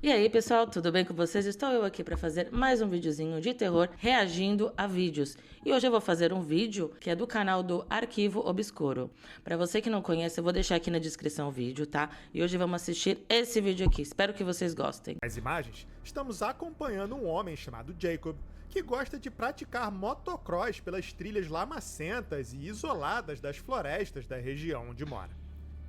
E aí, pessoal, tudo bem com vocês? Estou eu aqui para fazer mais um videozinho de terror reagindo a vídeos. E hoje eu vou fazer um vídeo que é do canal do Arquivo Obscuro. Para você que não conhece, eu vou deixar aqui na descrição o vídeo, tá? E hoje vamos assistir esse vídeo aqui. Espero que vocês gostem. Nas imagens, estamos acompanhando um homem chamado Jacob, que gosta de praticar motocross pelas trilhas lamacentas e isoladas das florestas da região onde mora.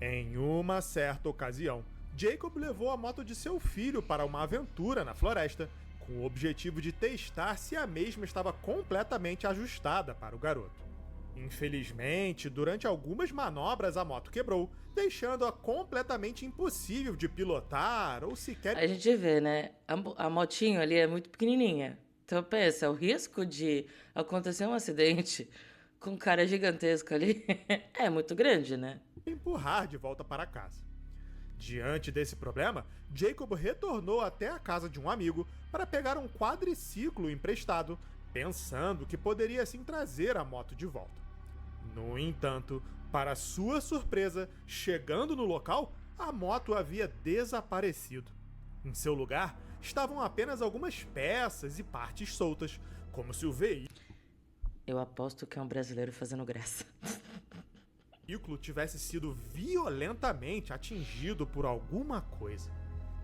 Em uma certa ocasião, Jacob levou a moto de seu filho para uma aventura na floresta, com o objetivo de testar se a mesma estava completamente ajustada para o garoto. Infelizmente, durante algumas manobras a moto quebrou, deixando-a completamente impossível de pilotar ou sequer... A gente vê, né? A motinho ali é muito pequenininha. Então pensa, o risco de acontecer um acidente com um cara gigantesco ali é muito grande, né? empurrar de volta para casa. Diante desse problema, Jacob retornou até a casa de um amigo para pegar um quadriciclo emprestado, pensando que poderia assim trazer a moto de volta. No entanto, para sua surpresa, chegando no local, a moto havia desaparecido. Em seu lugar, estavam apenas algumas peças e partes soltas, como se o veículo Eu aposto que é um brasileiro fazendo graça. tivesse sido violentamente atingido por alguma coisa.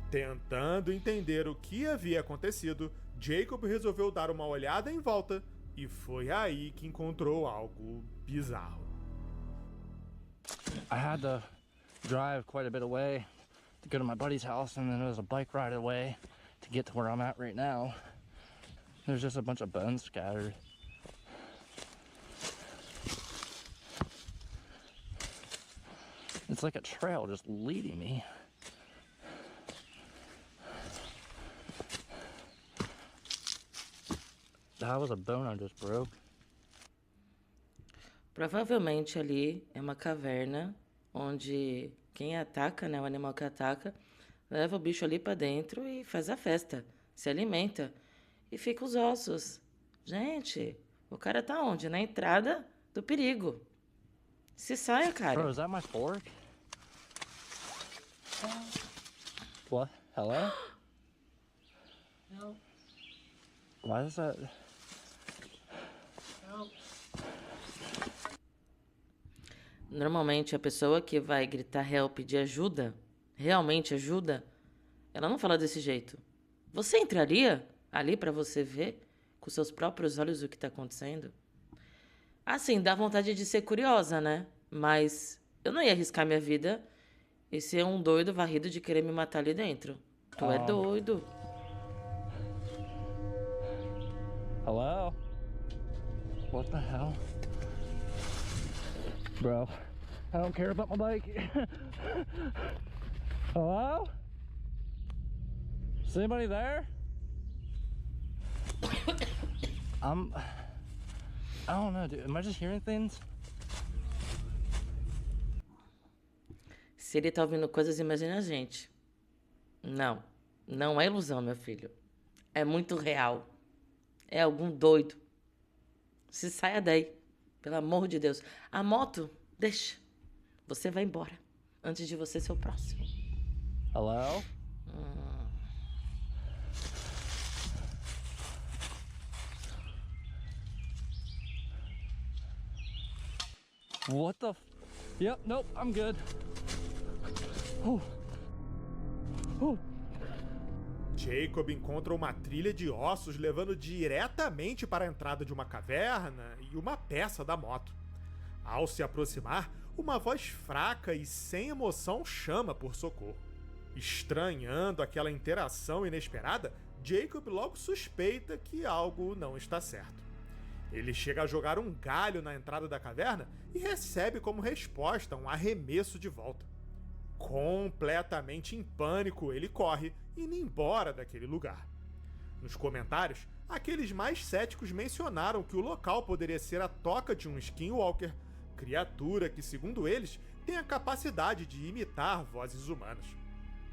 Tentando entender o que havia acontecido, Jacob resolveu dar uma olhada em volta e foi aí que encontrou algo bizarro. I had to drive quite a bit away to go to my buddy's house, and then there was a bike ride away to get to where I'm at right now. There's just a bunch of bones scattered. It's like a trail just leading me. That was a bone I just broke. Provavelmente ali é uma caverna onde quem ataca, né, o animal que ataca, leva o bicho ali pra dentro e faz a festa, se alimenta e fica os ossos. Gente, o cara tá onde? Na entrada do perigo. Se saia, Bro, cara. is that my fork? What? Hello? Não, Why is that? não. Normalmente a pessoa que vai gritar help, pedir ajuda, realmente ajuda, ela não fala desse jeito. Você entraria ali pra você ver com seus próprios olhos o que tá acontecendo? Assim, dá vontade de ser curiosa, né? Mas eu não ia arriscar minha vida e ser um doido varrido de querer me matar ali dentro. Tu é doido. Hello? What the hell? Bro, I don't care about my bike. Hello? Is anybody there? I don't know, dude. Am I just hearing things? Se ele tá ouvindo coisas, imagina a gente. Não, não é ilusão, meu filho. É muito real. É algum doido. Se saia daí, pelo amor de Deus. A moto, deixa. Você vai embora antes de você ser o próximo. Hello? What the Yep, nope, I'm good. Oh. Oh. Jacob encontra uma trilha de ossos levando diretamente para a entrada de uma caverna e uma peça da moto. Ao se aproximar, uma voz fraca e sem emoção chama por socorro. Estranhando aquela interação inesperada, Jacob logo suspeita que algo não está certo. Ele chega a jogar um galho na entrada da caverna e recebe como resposta um arremesso de volta. Completamente em pânico, ele corre, indo embora daquele lugar. Nos comentários, aqueles mais céticos mencionaram que o local poderia ser a toca de um skinwalker, criatura que, segundo eles, tem a capacidade de imitar vozes humanas.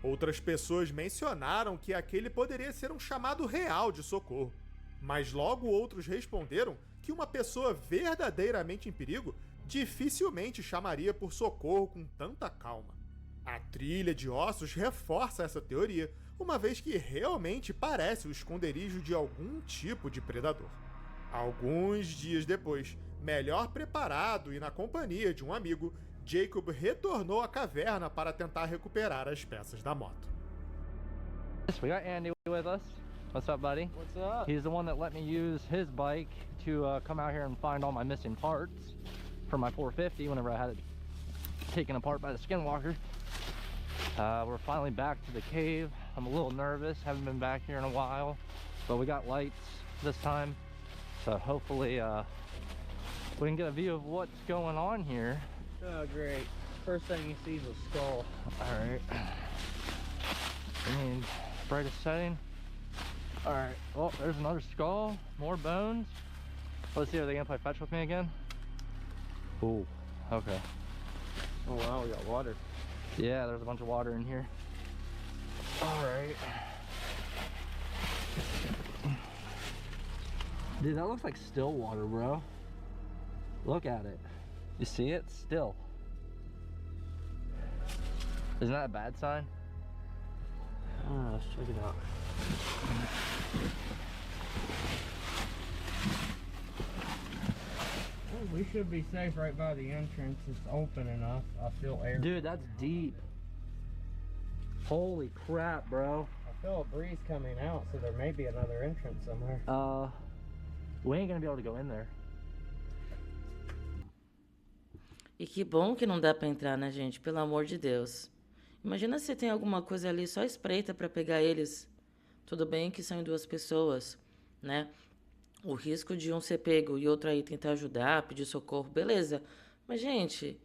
Outras pessoas mencionaram que aquele poderia ser um chamado real de socorro, mas logo outros responderam que uma pessoa verdadeiramente em perigo dificilmente chamaria por socorro com tanta calma. A trilha de ossos reforça essa teoria, uma vez que realmente parece o esconderijo de algum tipo de predador. Alguns dias depois, melhor preparado e na companhia de um amigo, Jacob retornou à caverna para tentar recuperar as peças da moto. We got Andy with us. What's up, buddy? What's up? He's the one that let me use his bike to come out here and find all my missing parts for my 450 whenever I had it taken apart by the skinwalker. We're finally back to the cave. I'm a little nervous, haven't been back here in a while, but we got lights this time, so hopefully we can get a view of what's going on here. Oh, great. First thing he sees is a skull. Alright. I mean, brightest setting. Alright, oh, there's another skull, more bones. Let's see, are they gonna play fetch with me again? Ooh, okay. Oh, wow, we got water. Yeah, there's a bunch of water in here. Alright. Dude, that looks like still water, bro. Look at it. You see it? Still. Isn't that a bad sign? Let's check it out. Oh, we should be safe right by the entrance. It's open enough. I feel air. Dude, that's deep. Holy crap, bro. I feel a breeze coming out, so there may be another entrance somewhere. We ain't gonna be able to go in there. E que bom que não dá pra entrar, né, gente? Pelo amor de Deus. Imagina se tem alguma coisa ali só espreita pra pegar eles. Tudo bem que são em duas pessoas, né? O risco de um ser pego e outro aí tentar ajudar, pedir socorro, beleza. Mas, gente,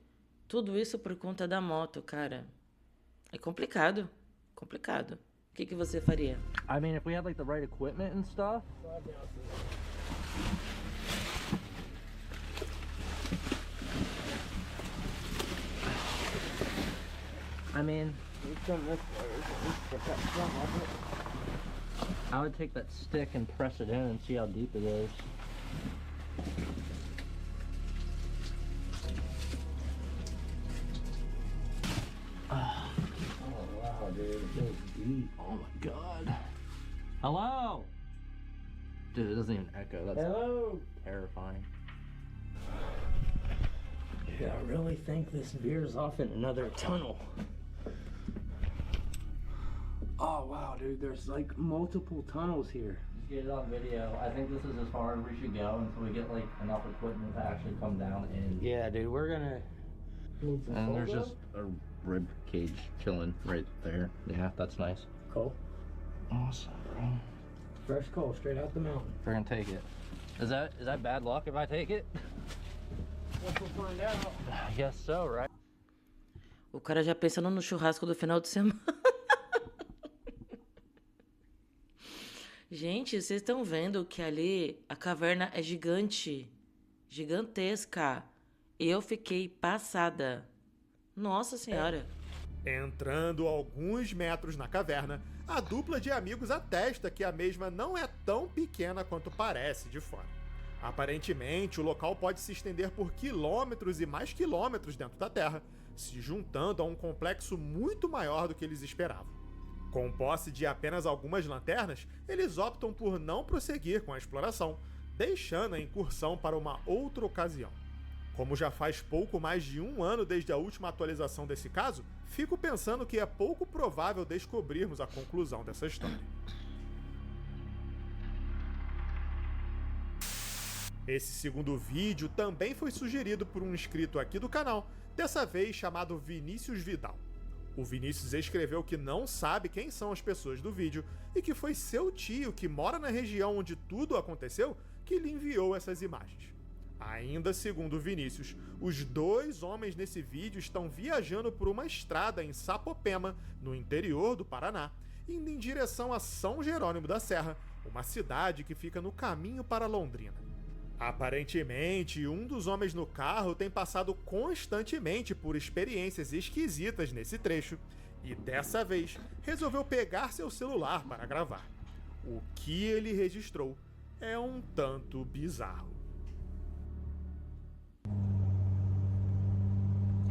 tudo isso por conta da moto, cara. É complicado. Complicado. O que você faria? I mean, if we had like the right equipment and stuff. I mean, We've come this way. At least get that front of it. I would take that stick and press it in and see how deep it is. Oh, wow, dude. It goes deep. Oh my god. Hello? Dude, it doesn't even echo. That's Hello? terrifying. Dude, I really think this veers off in another tunnel. Oh, wow, dude. There's like multiple tunnels here. Just get it on video. I think this is as far as we should go until we get like enough equipment to actually come down in. Yeah, dude. We're gonna need some And there's photo. just a rib cage chilling right there. Yeah, that's nice. coal. Awesome, bro. Fresh coal straight out the mountain. We're gonna take it. Is that bad luck if I take it? Guess we'll find out. I guess so, right? O cara já pensando no churrasco do final de semana. Gente, vocês estão vendo que ali a caverna é gigante. Gigantesca. Eu fiquei passada. Nossa Senhora. Entrando alguns metros na caverna, a dupla de amigos atesta que a mesma não é tão pequena quanto parece de fora. Aparentemente, o local pode se estender por quilômetros e mais quilômetros dentro da Terra, se juntando a um complexo muito maior do que eles esperavam. Com posse de apenas algumas lanternas, eles optam por não prosseguir com a exploração, deixando a incursão para uma outra ocasião. Como já faz pouco mais de um ano desde a última atualização desse caso, fico pensando que é pouco provável descobrirmos a conclusão dessa história. Esse segundo vídeo também foi sugerido por um inscrito aqui do canal, dessa vez chamado Vinícius Vidal. O Vinícius escreveu que não sabe quem são as pessoas do vídeo e que foi seu tio, que mora na região onde tudo aconteceu, que lhe enviou essas imagens. Ainda segundo Vinícius, os dois homens nesse vídeo estão viajando por uma estrada em Sapopema, no interior do Paraná, indo em direção a São Jerônimo da Serra, uma cidade que fica no caminho para Londrina. Aparentemente, um dos homens no carro tem passado constantemente por experiências esquisitas nesse trecho e, dessa vez, resolveu pegar seu celular para gravar. O que ele registrou é um tanto bizarro.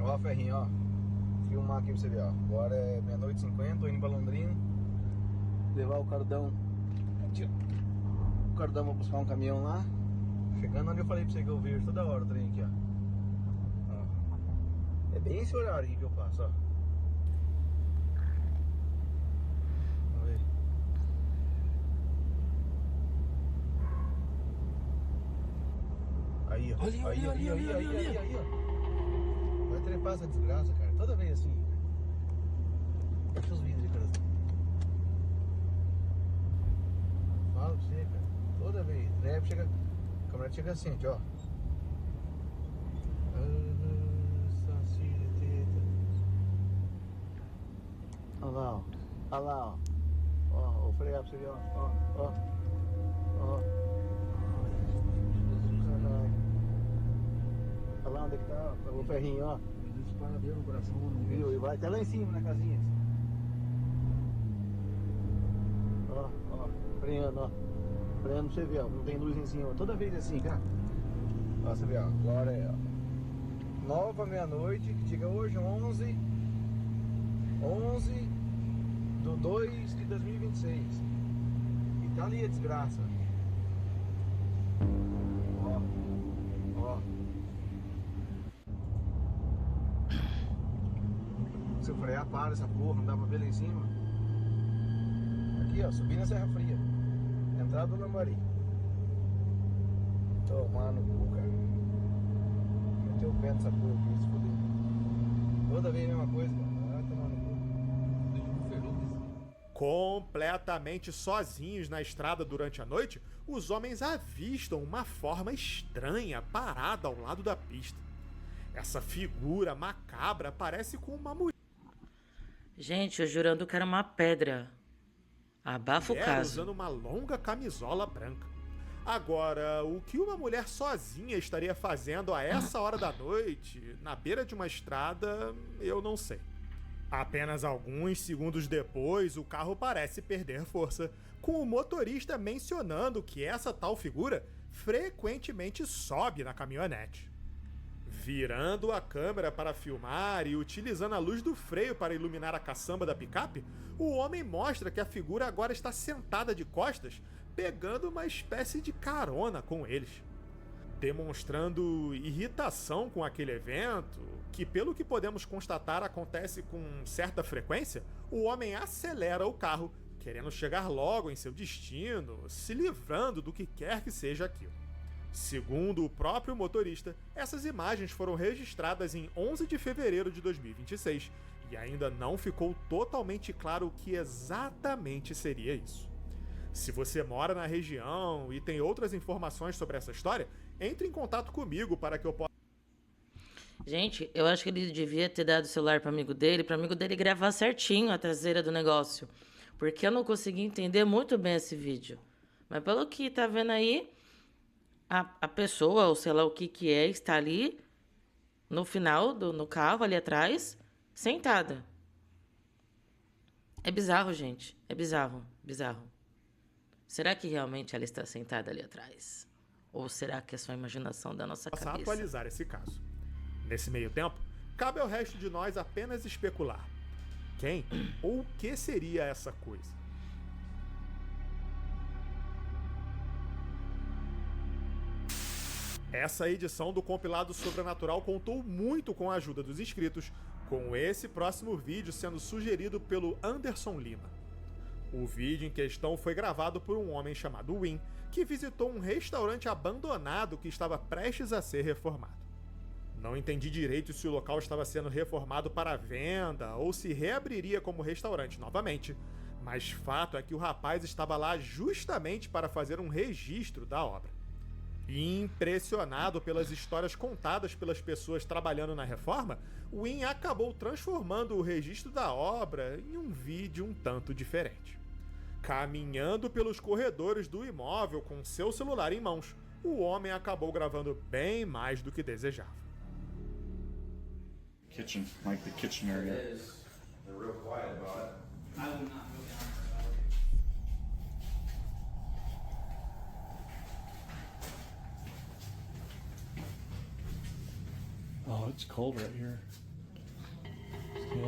Ó, Ferrinho, ó. filmar aqui pra você ver, ó. Agora é 00:50, tô indo pra Londrina. Levar o Cardão. O Cardão vai buscar um caminhão lá. Chegando onde eu falei pra você que eu vejo toda hora o trem aqui, ó. É bem esse horário aqui que eu passo, ó. Vamos ver. Aí, ó. Aí, ó. Vai trepar essa desgraça, cara. Toda vez assim. Fecha os vidros, cara. Fala pra você, cara. Toda vez. Trepa, chega. A câmera chega assim, ó. Olha lá, ó. Olha lá, ó. Ó, vou frear pra você ver, ó. Ó. Caralho. Olha lá onde é que tá, ó. O ferrinho, ó. Dispara bem no coração, viu? E vai até lá em cima na casinha. Ó. Freando, ó. Freando pra você ver, ó. Não tem luz em cima. Toda vez assim, cara. Ó, você vê, ó. Agora é, ó. 9 à meia-noite. Chega hoje, 11 de 2 de 2026. E tá ali a desgraça. Ó. Se eu frear, para essa porra, não dá pra ver lá em cima. Aqui, ó, subindo a Serra Fria. Entrada do Lambari. Tomar no cu, cara. Meteu o pé nessa porra aqui, se fuder. Toda vez a mesma coisa, cara. Vai tomar no cu. Completamente sozinhos na estrada durante a noite, os homens avistam uma forma estranha parada ao lado da pista. Essa figura macabra parece com uma mulher. Gente, eu jurando que era uma pedra. Abafa o caso. Usando uma longa camisola branca. Agora, o que uma mulher sozinha estaria fazendo a essa hora da noite, na beira de uma estrada, eu não sei. Apenas alguns segundos depois, o carro parece perder força, com o motorista mencionando que essa tal figura frequentemente sobe na caminhonete. Virando a câmera para filmar e utilizando a luz do freio para iluminar a caçamba da picape, o homem mostra que a figura agora está sentada de costas, pegando uma espécie de carona com eles. Demonstrando irritação com aquele evento, que pelo que podemos constatar acontece com certa frequência, o homem acelera o carro, querendo chegar logo em seu destino, se livrando do que quer que seja aquilo. Segundo o próprio motorista, essas imagens foram registradas em 11 de fevereiro de 2026 e ainda não ficou totalmente claro o que exatamente seria isso. Se você mora na região e tem outras informações sobre essa história, entre em contato comigo para que eu possa... Gente, eu acho que ele devia ter dado o celular para amigo dele gravar certinho a traseira do negócio. Porque eu não consegui entender muito bem esse vídeo. Mas pelo que tá vendo aí, a pessoa, ou sei lá o que é, está ali no final, no carro, ali atrás, sentada. É bizarro, gente. É bizarro. Será que realmente ela está sentada ali atrás? Ou será que é só a imaginação da nossa cabeça? Atualizar esse caso. Nesse meio tempo, cabe ao resto de nós apenas especular. Quem ou o que seria essa coisa? Essa edição do compilado Sobrenatural contou muito com a ajuda dos inscritos, com esse próximo vídeo sendo sugerido pelo Anderson Lima. O vídeo em questão foi gravado por um homem chamado Win, que visitou um restaurante abandonado que estava prestes a ser reformado. Não entendi direito se o local estava sendo reformado para venda ou se reabriria como restaurante novamente, mas fato é que o rapaz estava lá justamente para fazer um registro da obra. E impressionado pelas histórias contadas pelas pessoas trabalhando na reforma, o Win acabou transformando o registro da obra em um vídeo um tanto diferente. Caminhando pelos corredores do imóvel com seu celular em mãos, o homem acabou gravando bem mais do que desejava. Kitchen, like the kitchen area. It is. They're real quiet about it. I will not go down Oh, it's cold right here. Yeah.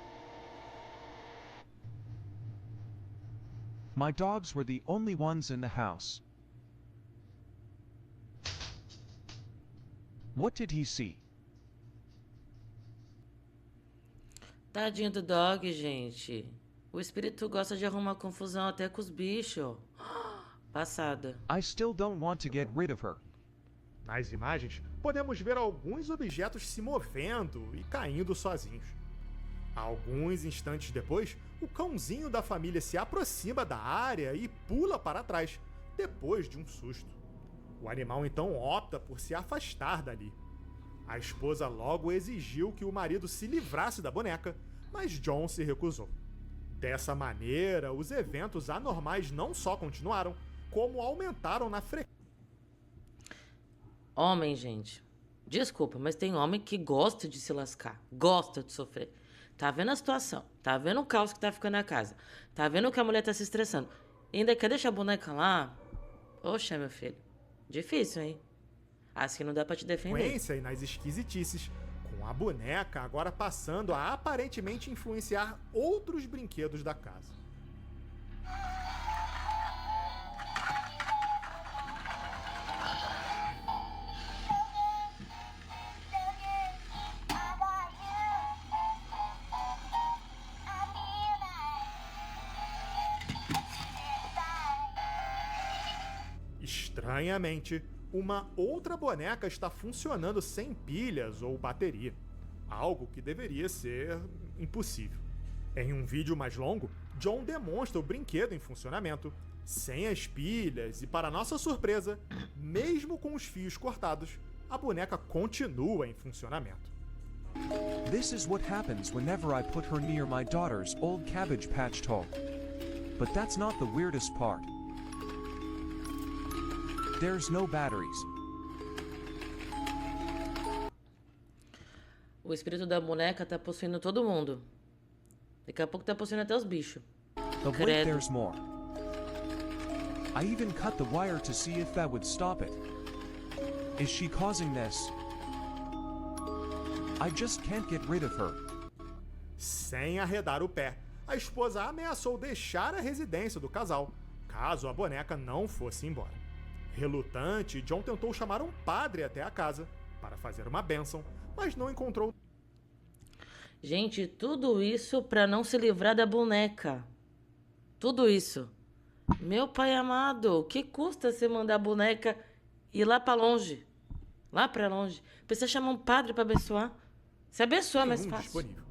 My dogs were the only ones in the house. What did he see? Tadinho do dog, gente. O espírito gosta de arrumar confusão até com os bichos. Passada. I still don't want to get rid of her. Nas imagens, podemos ver alguns objetos se movendo e caindo sozinhos. Alguns instantes depois, o cãozinho da família se aproxima da área e pula para trás, depois de um susto. O animal então opta por se afastar dali. A esposa logo exigiu que o marido se livrasse da boneca, mas John se recusou. Dessa maneira, os eventos anormais não só continuaram, como aumentaram na frequência. Homem, gente. Desculpa, mas tem homem que gosta de se lascar. Gosta de sofrer. Tá vendo a situação. Tá vendo o caos que tá ficando na casa. Tá vendo que a mulher tá se estressando. E ainda quer deixar a boneca lá? Oxe, meu filho. Difícil, hein? Assim não dá pra te defender. E nas esquisitices, com a boneca agora passando a aparentemente influenciar outros brinquedos da casa. Estranhamente, uma outra boneca está funcionando sem pilhas ou bateria, algo que deveria ser impossível. Em um vídeo mais longo, John demonstra o brinquedo em funcionamento, sem as pilhas e, para nossa surpresa, mesmo com os fios cortados, a boneca continua em funcionamento. This is what happens whenever I put her near my daughter's old Cabbage Patch toy. But that's not the weirdest part. There's no batteries. O espírito da boneca tá possuindo todo mundo. Daqui a pouco tá possuindo até os bichos. But wait, Credo. there's more. I even cut the wire to see if that would stop it. Is she causing this? I just can't get rid of her. Sem arredar o pé, a esposa ameaçou deixar a residência do casal, caso a boneca não fosse embora. Relutante, John tentou chamar um padre até a casa para fazer uma bênção, mas não encontrou. Gente, tudo isso pra não se livrar da boneca. Tudo isso. Meu pai amado, o que custa você mandar a boneca ir lá pra longe? Lá pra longe. Precisa chamar um padre pra abençoar? Se abençoar é mais fácil. Disponível.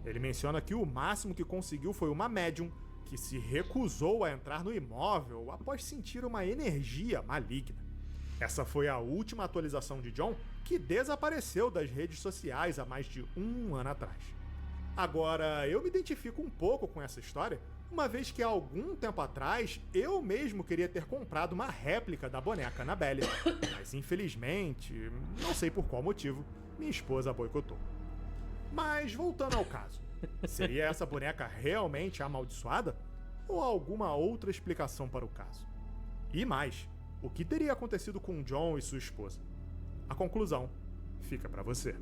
Ele menciona que o máximo que conseguiu foi uma médium que se recusou a entrar no imóvel após sentir uma energia maligna. Essa foi a última atualização de John, que desapareceu das redes sociais há mais de um ano atrás. Agora, eu me identifico um pouco com essa história, uma vez que há algum tempo atrás eu mesmo queria ter comprado uma réplica da boneca Annabelle, mas infelizmente, não sei por qual motivo, minha esposa boicotou. Mas voltando ao caso, seria essa boneca realmente amaldiçoada? Ou alguma outra explicação para o caso? E mais, o que teria acontecido com John e sua esposa? A conclusão fica para você.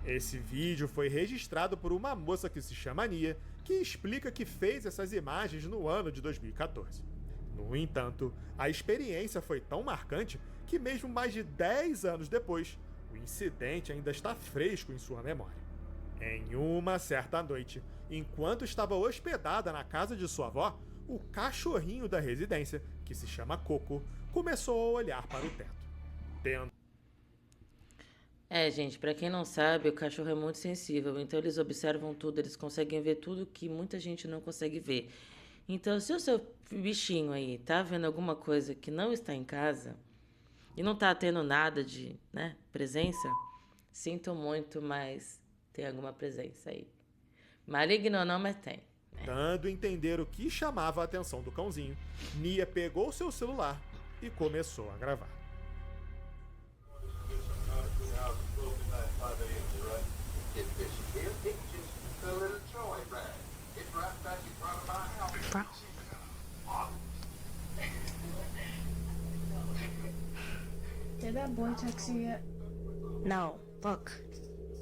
Esse vídeo foi registrado por uma moça que se chama Nia, que explica que fez essas imagens no ano de 2014. No entanto, a experiência foi tão marcante que mesmo mais de 10 anos depois, o incidente ainda está fresco em sua memória. Em uma certa noite, enquanto estava hospedada na casa de sua avó, o cachorrinho da residência, que se chama Coco, começou a olhar para o teto. Gente, pra quem não sabe, o cachorro é muito sensível, então eles observam tudo, eles conseguem ver tudo que muita gente não consegue ver. Então, se o seu bichinho aí tá vendo alguma coisa que não está em casa e não tá tendo nada de, presença, sinto muito, mas tem alguma presença aí. Maligno ou não, mas tem. Dando a entender o que chamava a atenção do cãozinho, Nia pegou seu celular e começou a gravar. Did that boy text you yet? No, look.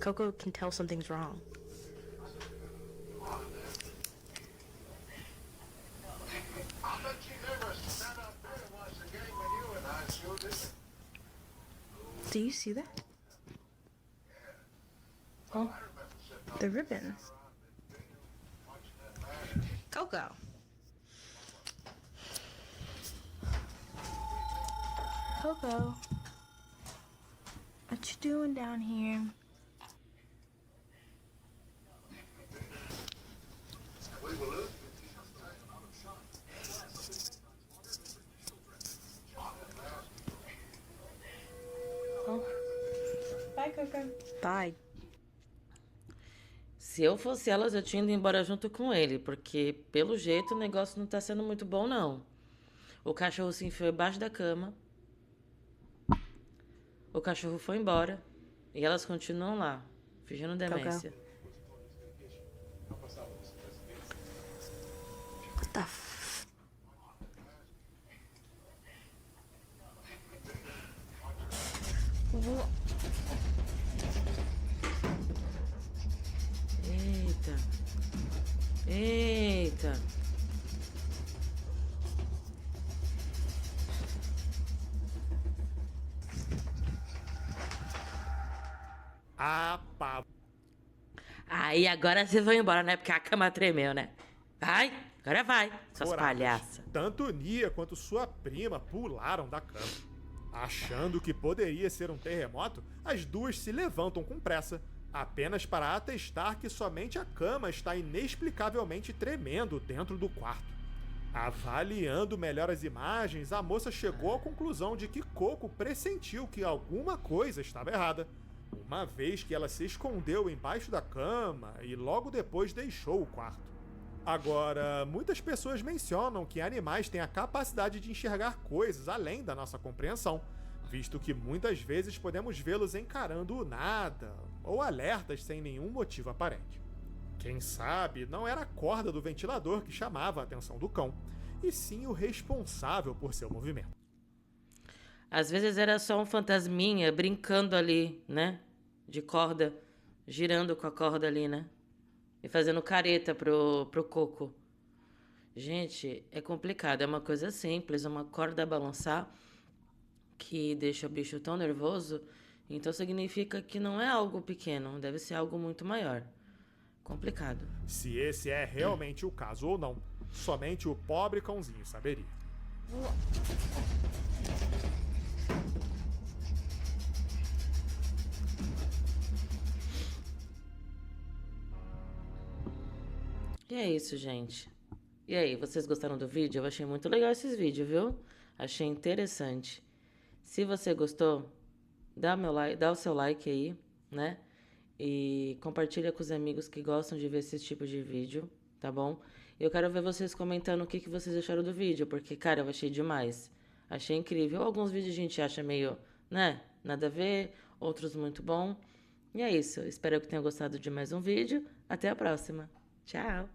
Coco can tell something's wrong. Do you see that? Oh, The ribbon. Coco. Coco. What you doing down here? bye, Coco. Bye. Se eu fosse elas, eu tinha ido embora junto com ele, porque pelo jeito o negócio não tá sendo muito bom, não. O cachorro se enfiou embaixo da cama. O cachorro foi embora. E elas continuam lá, fingindo demência. What the f... Wha- Eita. Eita. Aí agora vocês vão embora, né? Porque a cama tremeu, né? Vai, agora vai, suas Coragem. palhaças. Tanto Nia quanto sua prima pularam da cama. Achando que poderia ser um terremoto, as duas se levantam com pressa, apenas para atestar que somente a cama está inexplicavelmente tremendo dentro do quarto. Avaliando melhor as imagens, a moça chegou à conclusão de que Coco pressentiu que alguma coisa estava errada, uma vez que ela se escondeu embaixo da cama e logo depois deixou o quarto. Agora, muitas pessoas mencionam que animais têm a capacidade de enxergar coisas além da nossa compreensão, visto que muitas vezes podemos vê-los encarando o nada ou alertas sem nenhum motivo aparente. Quem sabe não era a corda do ventilador que chamava a atenção do cão, e sim o responsável por seu movimento. Às vezes era só um fantasminha brincando ali, né? De corda, girando com a corda ali, né? E fazendo careta pro Coco. Gente, é complicado. É uma coisa simples, uma corda balançar que deixa o bicho tão nervoso. Então significa que não é algo pequeno, deve ser algo muito maior. Complicado. Se esse é realmente o caso ou não, somente o pobre cãozinho saberia. E é isso, gente. E aí, vocês gostaram do vídeo? Eu achei muito legal esses vídeos, viu? Achei interessante. Se você gostou, dá o seu like aí, né? E compartilha com os amigos que gostam de ver esse tipo de vídeo, tá bom? Eu quero ver vocês comentando o que vocês acharam do vídeo, porque, cara, eu achei demais. Achei incrível. Alguns vídeos a gente acha meio, né? Nada a ver, outros muito bom. E é isso. Espero que tenham gostado de mais um vídeo. Até a próxima. Tchau!